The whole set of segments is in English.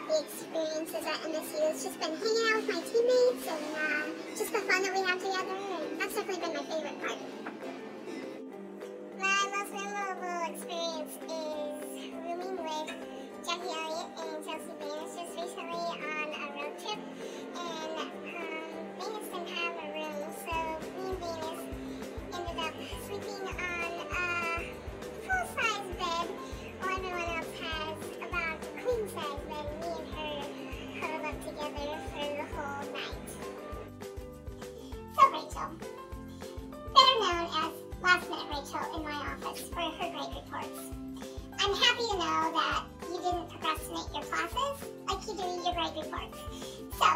about the experiences at MSU. It's just been hanging out with my teammates and just the fun that we have together, and that's definitely been my favorite part. My most memorable experience is rooming with Jackie Elliott and Chelsea Baines just recently on a road trip, and Baines didn't have a room, so me and Baines ended up sleeping on a full-size bed while everyone else has about a queen-size bed. Me and her huddled up together for the whole night. So Rachel, better known as Last Minute Rachel in my office for her grade reports. I'm happy to know that you didn't procrastinate your classes like you do your grade reports. So,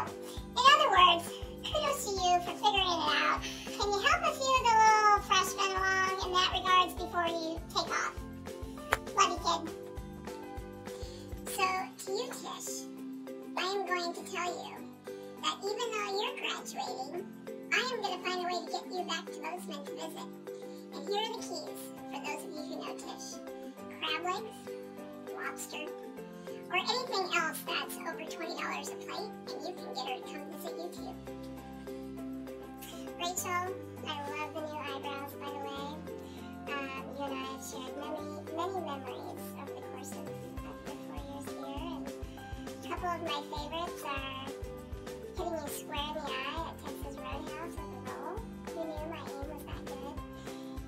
in other words, kudos to you for figuring it out. Can you help a few of the little freshmen along in that regards before you take off? Love you, kid. So, to you, Tish, I am going to tell you that even though you're graduating, I am going to find a way to get you back to Bozeman to visit. And here are the keys for those of you who know Tish. Crab legs, lobster, or anything else that's over $20 a plate, and you can get her to come visit you too. Rachel, I love the new eyebrows, by the way. You and I have shared many memories over the course of the 4 years here, and a couple of my favorites are hitting you square in the eye at Texas Roadhouse with a roll. Who knew my aim was that good?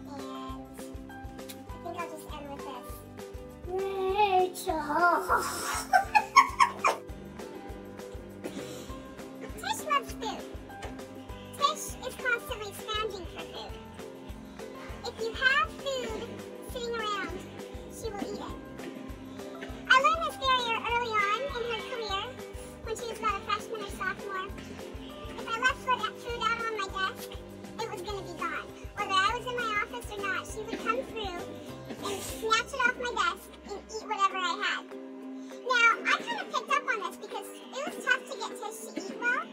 And I think I'll just end with this. Rachel! Tish loves food. Tish is constantly scrounging for food. If you have food sitting around, she will eat it. I learned this very early on in her career, when she was about a freshman or sophomore. If I left food out on my desk, it was going to be gone. Whether I was in my office or not, she would come through and snatch it off my desk and eat whatever I had. Now, I kind of picked up on this because it was tough to get Tish to eat well.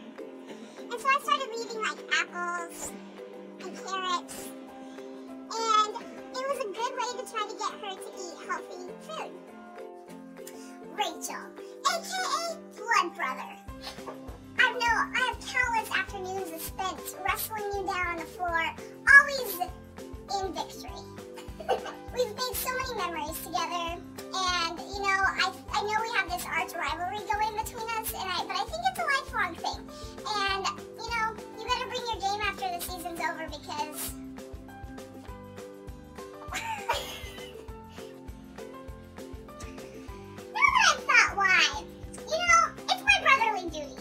And so I started leaving like apples and carrots. And it was a good way to try to get her to eat healthy food. Rachel, aka Blood Brother. I know I have countless afternoons spent wrestling you down on the floor, always in victory. We've made so many memories together, and you know, I know we have this arch rivalry going between us, but I think it's a lifelong thing. And you know, you better bring your game after the season's over because now that I've thought why, you know, it's my brotherly duty.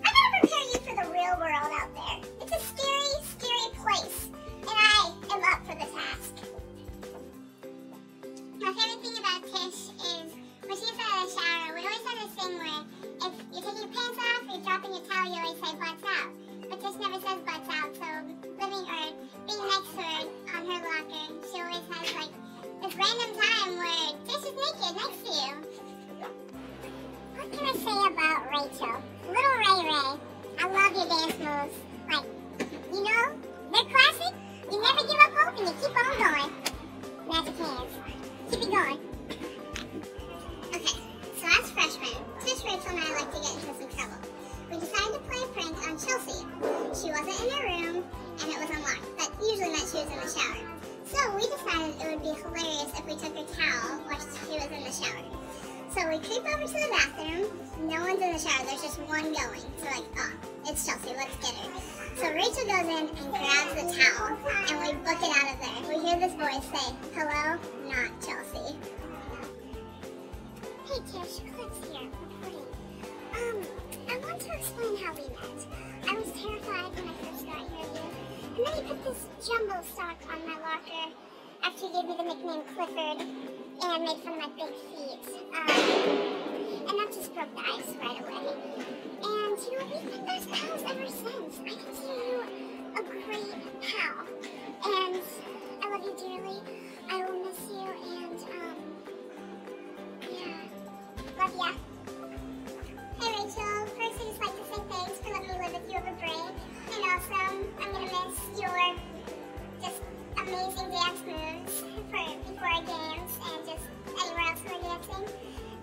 I gotta prepare you for the real world out there. It's a scary, scary place, and I am up for the task. My favorite thing about Tish is when she gets out of the shower, we always have this thing where if you're taking your pants off or you're dropping your towel, you always say butts out. But Tish never says butts out, so being next to her on her locker, she always has like this random time where Tish is naked next to you. What can I say about Rachel? Little Ray Ray. I love your dance moves. Like, you know, they're classic. You never give up hope and you keep on going. Magic hands. Keep it going. Okay, so as freshmen, Tish, Rachel, and I like to get into some trouble. We decided to play a prank on Chelsea. She wasn't in her room, and it was unlocked. That usually meant she was in the shower. So we decided it would be hilarious if we took her towel while she was in the shower. So we creep over to the bathroom. No one's in the shower. There's just one going. So like, oh, it's Chelsea. Let's get her. So Rachel goes in and grabs the towel, and we book it out of there. We hear this voice say, "Hello, not Chelsea." Hey Tish, Clips here, reporting. I want to explain how we met. I was terrified when I first got here to you, and then you put this jumbo sock on my locker after you gave me the nickname Clifford and made fun of my big feet. And that just broke the ice right away. And you know, we've been best pals ever since. I consider you a great pal. And I love you dearly. I will miss you, and yeah. Love ya. Hey Rachel, first I just like to say thanks for letting me live with you over break. And also, I'm gonna miss your just amazing dance moves before our games and just anywhere else we're dancing.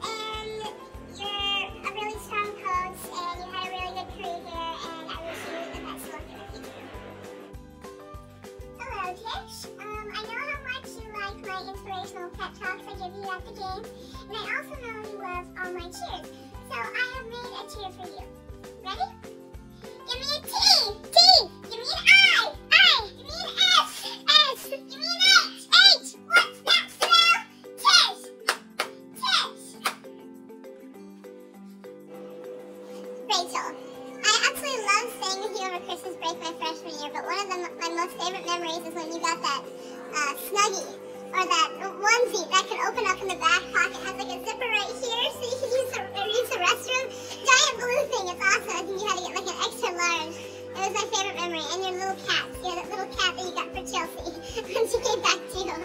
And your of you at the game, and I also know you love all my cheers. So I have made a cheer for you. Ready? Give me a T! T! Give me an I! I! Give me an S! S! Give me an H! H! What's that smell? Tish! Tish! Rachel, I absolutely love staying with you over Christmas break my freshman year, but one of my most favorite memories is when you got that Snuggie, or that onesie that can open up in the back pocket. It has like a zipper right here so you can use the restroom. Giant blue thing, it's awesome. I think you had to get like an extra large. It was my favorite memory. And your little cat, that little cat that you got for Chelsea when she came back to you.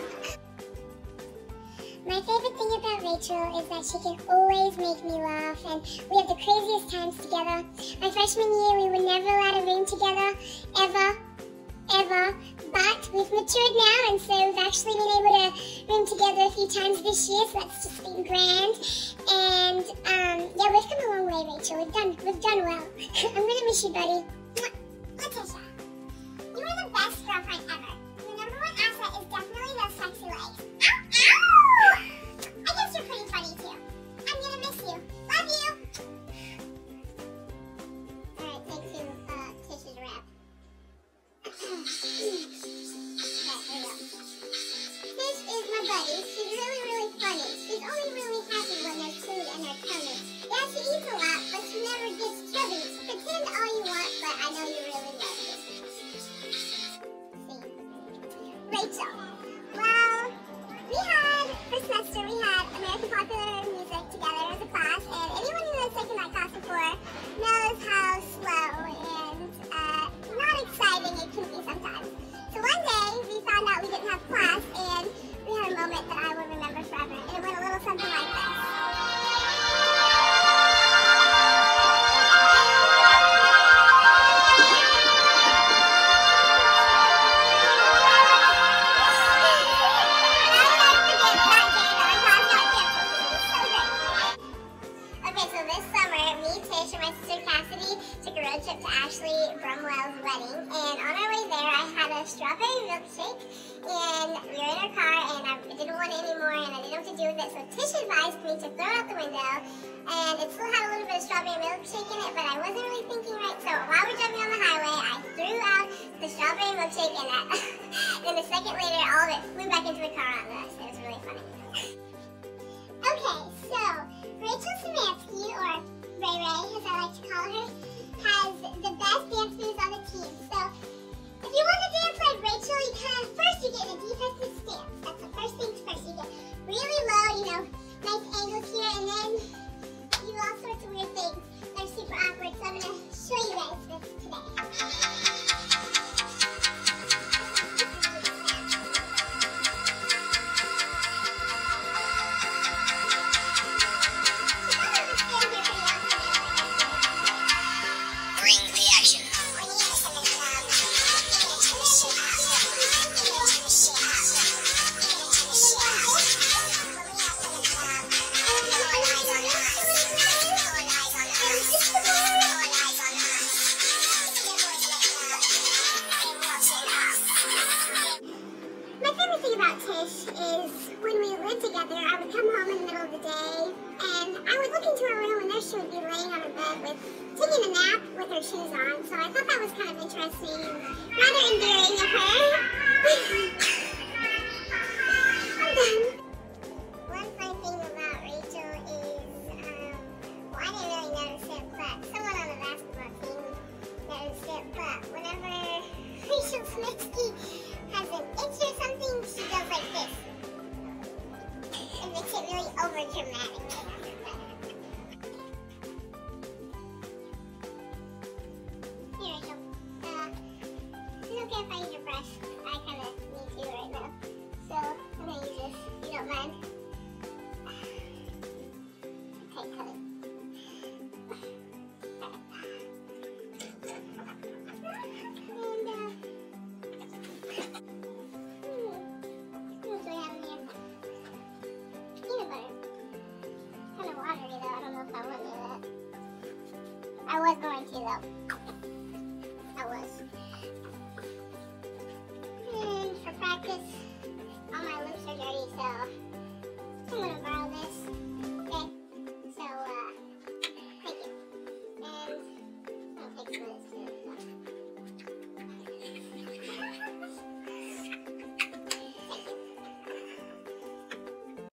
My favorite thing about Rachel is that she can always make me laugh, and we have the craziest times together. My freshman year, we were never allowed a room together, ever. But we've matured now, and so we've actually been able to room together a few times this year, so that's just been grand. And yeah, we've come a long way, Rachel. We've done well. I'm gonna miss you, buddy. Letitia, you are the best girlfriend ever. Your number one asset is definitely those sexy legs. Ow, ow! I guess you're pretty funny too. I'm gonna miss you. Love you. All right, thank you, Tisha's wrap. This is my buddy. She's really funny. She's only really happy when there's food in her tummy. Yeah, she eats a lot, but she never gets chubby. Pretend all you want, but I know you really love me. See? Rachel. Well, first semester, we had American Popular Music together as a class, and anyone who has taken that class before knows how slow and not exciting it can be sometimes. So one day, we found out we didn't have class, and we had a moment that I will remember forever. And it went a little something like this. Okay, so this summer, me, Tish, and my sister Cassidy took a road trip to Ashley Brumwell's wedding, and on our way there, I had a strawberry milkshake, and we were in our car, and I didn't want it anymore, and I didn't know what to do with it, so Tish advised me to throw it out the window, and it still had a little bit of strawberry milkshake in it, but I wasn't really thinking right, so while we're driving on the highway, I threw out the strawberry milkshake, and then a second later, all of it flew back into the car on us. It was really funny. Okay, so Rachel Szymanski, or Ray Ray, as I like to call her, has the best dance moves on the team. So if you want to dance like Rachel, first you get a defensive stance. That's the first things first. You get really low, nice angles here, and then you do all sorts of weird things that are super awkward. So I'm going to show you guys this today. She would be laying on her bed taking a nap with her shoes on, so I thought that was kind of interesting, rather endearing of her. I'm done. One fun thing about Rachel is, well, I didn't really notice it, but someone on the basketball team noticed it, but whenever Rachel Szymanski has an itch or something, she goes like this. It makes it really over-dramatic. If I use your brush, I kind of need to right now. So I'm going to use this, if you don't mind. Okay, cut it. And, what do we have in here? Peanut butter. Kind of watery though, I don't know if I want to do that. I was going to though. I was. And for practice, all my lips are dirty, so I'm gonna buy